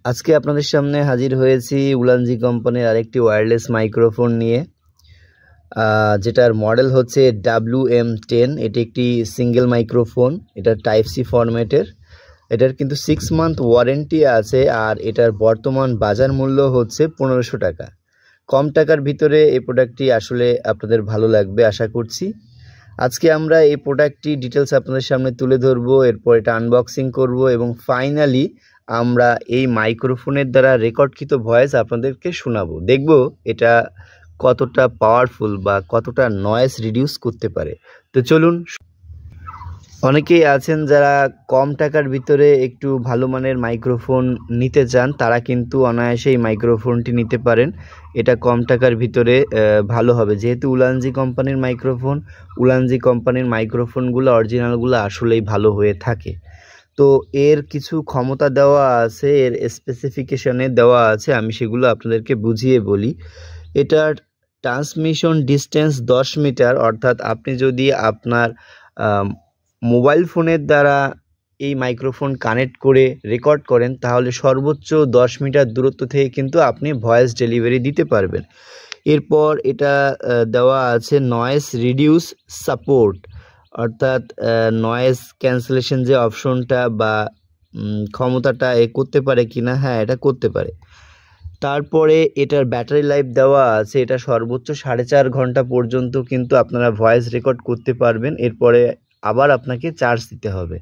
আজকে আপনাদের সামনে হাজির হয়েছি উলানজি কোম্পানির আরেকটি ওয়্যারলেস মাইক্রোফোন নিয়ে, যেটার মডেল হচ্ছে WM10। এটি একটি সিঙ্গেল মাইক্রোফোন, এটা টাইপ সি ফরম্যাটের। এটার কিন্তু 6 মান্থ ওয়ারেন্টি আছে, আর এটার বর্তমান বাজার মূল্য হচ্ছে 1500 টাকা। কম টাকার ভিতরে এই প্রোডাক্টটি আসলে আপনাদের ভালো লাগবে আশা করছি। আজকে আমরা এই প্রোডাক্টটি ডিটেলস আপনাদের সামনে তুলে ধরবো, এরপর এটা আনবক্সিং করব এবং ফাইনালি আমরা এই মাইক্রোফোনের দ্বারা রেকর্ডকৃত ভয়েস আপনাদেরকে শোনাবো। দেখব এটা কতটা পাওয়ারফুল বা কতটা নয়েজ রিডিউস করতে পারে। তো চলুন। অনেকেই আছেন যারা কম টাকার ভিতরে একটু ভালো মানের মাইক্রোফোন নিতে চান, তারা কিন্তু অনায়াসে এই মাইক্রোফোনটি নিতে পারেন। এটা কম টাকার ভিতরে ভালো হবে, যেহেতু উলানজি কোম্পানির মাইক্রোফোন। উলানজি কোম্পানির মাইক্রোফোনগুলো অরিজিনালগুলো আসলেই ভালো হয়ে থাকে। তো এর কিছু ক্ষমতা দেওয়া আছে, এর স্পেসিফিকেশনে দেওয়া আছে, আমি সেগুলো আপনাদেরকে বুঝিয়ে বলি। এটার ট্রান্সমিশন ডিস্টেন্স 10 মিটার, অর্থাৎ আপনি যদি আপনার মোবাইল ফোনের দ্বারা এই মাইক্রোফোন কানেক্ট করে রেকর্ড করেন, তাহলে সর্বোচ্চ 10 মিটার দূরত্ব থেকে কিন্তু আপনি ভয়েস ডেলিভারি দিতে পারবেন। এরপর এটা দেওয়া আছে নয়েজ রিডিউস সাপোর্ট, অর্থাৎ নয়েজ ক্যান্সেলেশন যে অপশনটা বা ক্ষমতাটা করতে পারে কিনা, হ্যাঁ এটা করতে পারে। তারপরে এটার ব্যাটারি লাইফ দেওয়া আছে, এটা সর্বোচ্চ 4.5 ঘন্টা পর্যন্ত কিন্তু আপনারা ভয়েস রেকর্ড করতে পারবেন। এরপরে আবার আপনাকে চার্জ দিতে হবে।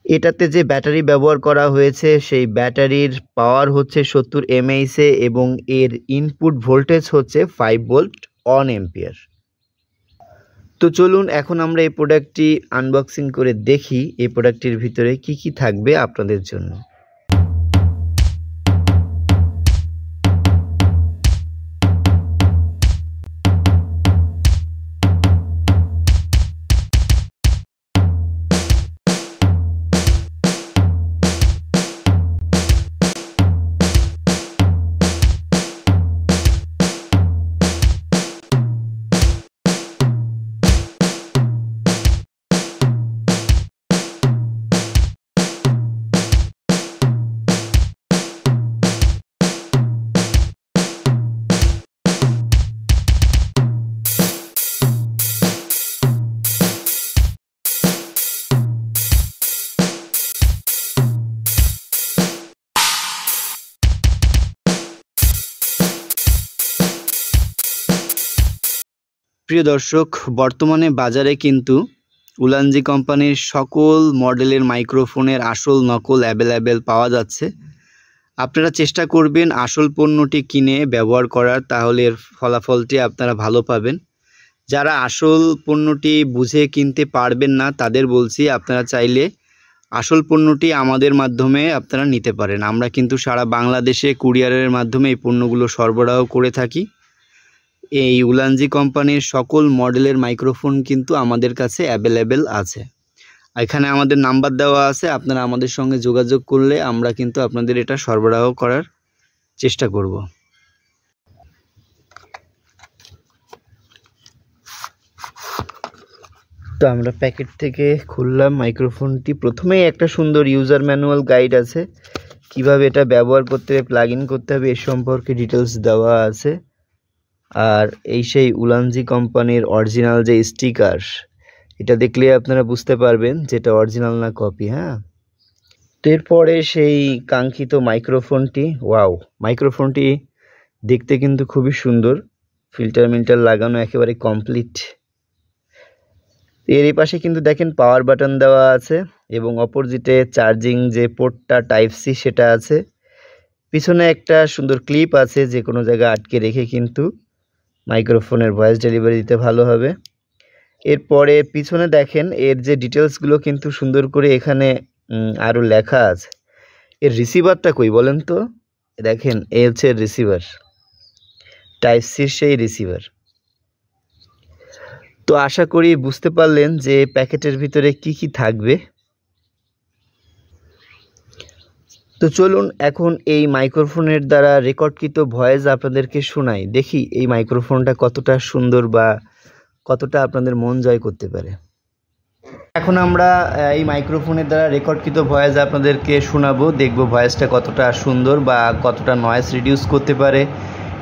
এটাতে যে ব্যাটারি ব্যবহার করা হয়েছে সেই ব্যাটারির পাওয়ার হচ্ছে 70 mAh এবং এর ইনপুট ভোল্টেজ হচ্ছে 5 ভোল্ট 1 অ্যাম্পিয়ার। তো চলুন এখন আমরা এই প্রোডাক্টটি আনবক্সিং করে দেখি এই প্রোডাক্টটির ভিতরে কি কি থাকবে আপনাদের জন্য। প্রিয় দর্শক, বর্তমানে বাজারে কিন্তু উলানজি কোম্পানির সকল মডেলের মাইক্রোফোনের আসল নকল অ্যাভেলেবেল পাওয়া যাচ্ছে। আপনারা চেষ্টা করবেন আসল পণ্যটি কিনে ব্যবহার করার, তাহলে এর ফলাফলটি আপনারা ভালো পাবেন। যারা আসল পণ্যটি বুঝে কিনতে পারবেন না, তাদের বলছি আপনারা চাইলে আসল পণ্যটি আমাদের মাধ্যমে আপনারা নিতে পারেন। আমরা কিন্তু সারা বাংলাদেশে কুরিয়ারের মাধ্যমে এই পণ্যগুলো সরবরাহ করে থাকি। এই উলানজি কোম্পানির সকল মডেলের মাইক্রোফোন কিন্তু আমাদের কাছে অ্যাভেলেবেল আছে। এখানে আমাদের নাম্বার দেওয়া আছে, আপনারা আমাদের সঙ্গে যোগাযোগ করলে আমরা কিন্তু আপনাদের এটা সরবরাহ করার চেষ্টা করব। তো আমরা প্যাকেট থেকে খুললাম মাইক্রোফোনটি। প্রথমেই একটা সুন্দর ইউজার ম্যানুয়াল গাইড আছে, কিভাবে এটা ব্যবহার করতে হবে, প্লাগ ইন করতে হবে, এ সম্পর্কে ডিটেলস দেওয়া আছে। আর এই সেই উলানজি কোম্পানির অরিজিনাল যে স্টিকার, এটা দেখলে আপনারা বুঝতে পারবেন যেটা অরিজিনাল না কপি। হ্যাঁ, তো এরপরে সেই কাঙ্ক্ষিত মাইক্রোফোনটি। ওয়াও, মাইক্রোফোনটি দেখতে কিন্তু খুবই সুন্দর, ফিল্টার মিল্টার লাগানো একেবারে কমপ্লিট। এর এই পাশে কিন্তু দেখেন পাওয়ার বাটন দেওয়া আছে এবং অপোজিটে চার্জিং যে পোর্টটা টাইপ সি সেটা আছে। পিছনে একটা সুন্দর ক্লিপ আছে, যে কোনো জায়গায় আটকে রেখে কিন্তু মাইক্রোফোনের ভয়েস ডেলিভারি দিতে ভালো হবে। এরপরে পিছনে দেখেন এর যে ডিটেলসগুলো কিন্তু সুন্দর করে এখানে আরও লেখা আছে। এর রিসিভারটা কই বলেন তো? দেখেন এই হচ্ছে রিসিভার, টাইপ সির সেই রিসিভার। তো আশা করি বুঝতে পারলেন যে প্যাকেটের ভিতরে কি কি থাকবে। তো চলুন এখন এই মাইক্রোফোনের দ্বারা রেকর্ডকৃত ভয়েস আপনাদেরকে শোনাই, দেখি এই মাইক্রোফোনটা কতটা সুন্দর বা কতটা আপনাদের মন জয় করতে পারে। এখন আমরা এই মাইক্রোফোনের দ্বারা রেকর্ডকৃত ভয়েস আপনাদেরকে শোনাবো, দেখব ভয়েসটা কতটা সুন্দর বা কতটা নয়েজ রিডিউস করতে পারে।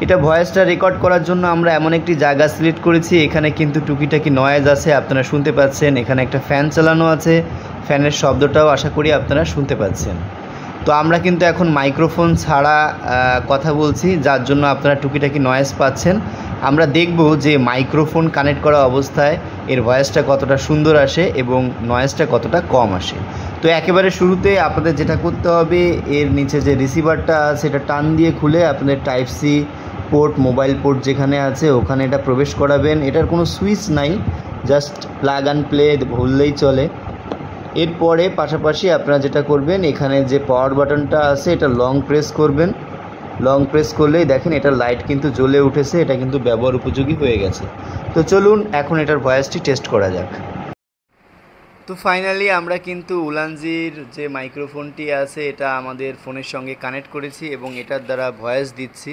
এটা ভয়েসটা রেকর্ড করার জন্য আমরা এমন একটি জায়গা সিলেক্ট করেছি, এখানে কিন্তু টুকিটাকি নয়েজ আছে, আপনারা শুনতে পাচ্ছেন। এখানে একটা ফ্যান চালানো আছে, ফ্যানের শব্দটাও আশা করি আপনারা শুনতে পাচ্ছেন। তো আমরা কিন্তু এখন মাইক্রোফোন ছাড়া কথা বলছি, যার জন্য আপনারা টুকিটাকি নয়েজ পাচ্ছেন। আমরা দেখব যে মাইক্রোফোন কানেক্ট করা অবস্থায় এর ভয়েসটা কতটা সুন্দর আসে এবং নয়েজটা কতটা কম আসে। তো একেবারে শুরুতে আপনাদের যেটা করতে হবে, এর নিচে যে রিসিভারটা আছে এটা টান দিয়ে খুলে আপনাদের type C port, mobile port যেখানে আছে ওখানে এটা প্রবেশ করাবেন। এটার কোনো সুইচ নাই, জাস্ট প্লাগ অ্যান্ড প্লে বললেই চলে। এরপরে পাশাপাশি আপনারা যেটা করবেন, এখানে যে পাওয়ার বাটনটা আছে এটা লং প্রেস করবেন। লং প্রেস করলেই দেখেন এটার লাইট কিন্তু জ্বলে উঠেছে, এটা কিন্তু ব্যবহার উপযোগী হয়ে গেছে। তো চলুন এখন এটার ভয়েসটি টেস্ট করা যাক। তো ফাইনালি আমরা কিন্তু উলানজির যে মাইক্রোফোনটি আছে এটা আমাদের ফোনের সঙ্গে কানেক্ট করেছি এবং এটার দ্বারা ভয়েস দিচ্ছি।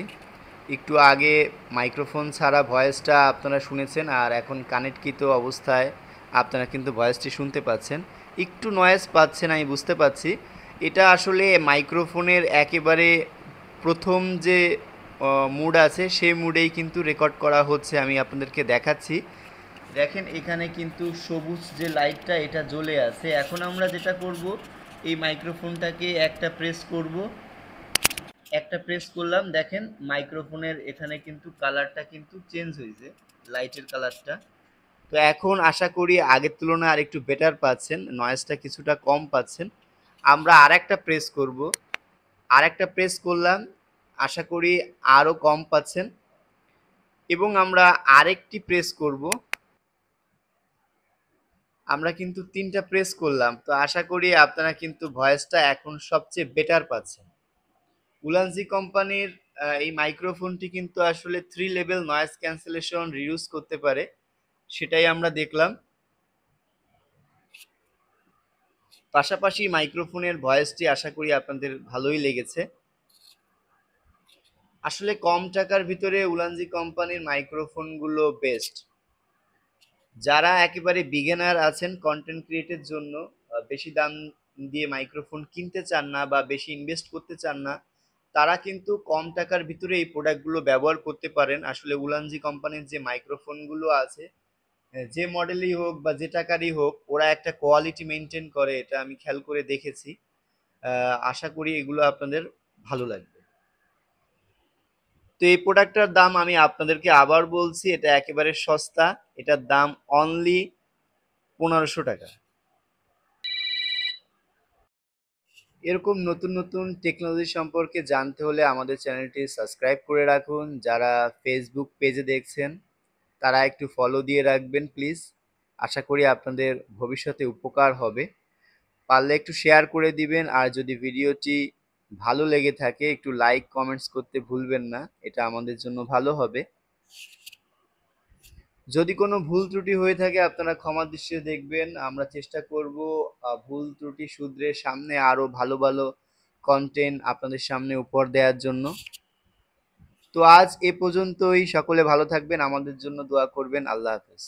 একটু আগে মাইক্রোফোন ছাড়া ভয়েসটা আপনারা শুনেছেন, আর এখন কানেক্টকৃত অবস্থায় আপনারা কিন্তু ভয়েসটি শুনতে পাচ্ছেন। একটু নয়েজ পাচ্ছেন আমি বুঝতে পারছি। এটা আসলে মাইক্রোফোনের একেবারে প্রথম যে মুড আছে সেই মুডেই কিন্তু রেকর্ড করা হচ্ছে। আমি আপনাদেরকে দেখাচ্ছি, দেখেন এখানে কিন্তু সবুজ যে লাইটটা এটা জ্বলে আছে। এখন আমরা যেটা করব, এই মাইক্রোফোনটাকে একটা প্রেস করব, একটা প্রেস করলাম, দেখেন মাইক্রোফোনের এখানে কিন্তু কালারটা কিন্তু চেঞ্জ হয়েছে, লাইটের কালারটা। তো এখন আশা করি আগের তুলনায় আরেকটু বেটার পাচ্ছেন, নয়েজটা কিছুটা কম পাচ্ছেন। আমরা আরেকটা প্রেস করব, আরেকটা প্রেস করলাম, আশা করি আরও কম পাচ্ছেন। এবং আমরা আরেকটি প্রেস করব, আমরা কিন্তু 3টা প্রেস করলাম। তো আশা করি আপনারা কিন্তু ভয়েসটা এখন সবচেয়ে বেটার পাচ্ছেন। উলানজি কোম্পানির এই মাইক্রোফোনটি কিন্তু আসলে 3 লেভেল নয়েজ ক্যান্সেলেশন রিডিউস করতে পারে, সেটাই আমরা দেখলাম। পাশাপাশি মাইক্রোফোনের ভয়েসটি আশা করি আপনাদের ভালোই লেগেছে। আসলে কম টাকার ভিতরে উলানজি কোম্পানির মাইক্রোফোনগুলো বেস্ট। যারা একেবারে বিগিনার আছেন কন্টেন্ট ক্রিয়েটের জন্য, বেশি দাম দিয়ে মাইক্রোফোন কিনতে চান না বা বেশি ইনভেস্ট করতে চান না, তারা কিন্তু কম টাকার ভিতরে এই প্রোডাক্টগুলো ব্যবহার করতে পারেন। আসলে উলানজি কোম্পানির যে মাইক্রোফোনগুলো আছে, যে মডেলই হোক বা যে টাকারই হোক, ওরা একটা কোয়ালিটি মেনটেন করে, এটা আমি খেয়াল করে দেখেছি। আশা করি এগুলো আপনাদের ভালো লাগবে। তো এই প্রোডাক্টটার দাম আমি আপনাদেরকে আবার বলছি, এটা একেবারে সস্তা, এটার দাম অনলি 1500 টাকা। এরকম নতুন নতুন টেকনোলজি সম্পর্কে জানতে হলে আমাদের চ্যানেলটি সাবস্ক্রাইব করে রাখুন। যারা ফেসবুক পেজে দেখছেন তারা একটু ফলো দিয়ে রাখবেন প্লিজ। আশা করি আপনাদের ভবিষ্যতে উপকার হবে। পারলে একটু শেয়ার করে দিবেন, আর যদি ভিডিওটি ভালো লেগে থাকে একটু লাইক কমেন্টস করতে ভুলবেন না, এটা আমাদের জন্য ভালো হবে। যদি কোনো ভুল ত্রুটি হয়ে থাকে আপনারা ক্ষমার দৃষ্টিতে দেখবেন। আমরা চেষ্টা করব ভুল ত্রুটি শুধরে সামনে আরো ভালো ভালো কন্টেন্ট আপনাদের সামনে উপহার দেওয়ার জন্য। তো আজ এ পর্যন্তই, সকলে ভালো থাকবেন, আমাদের জন্য দোয়া করবেন। আল্লাহ হাফেজ।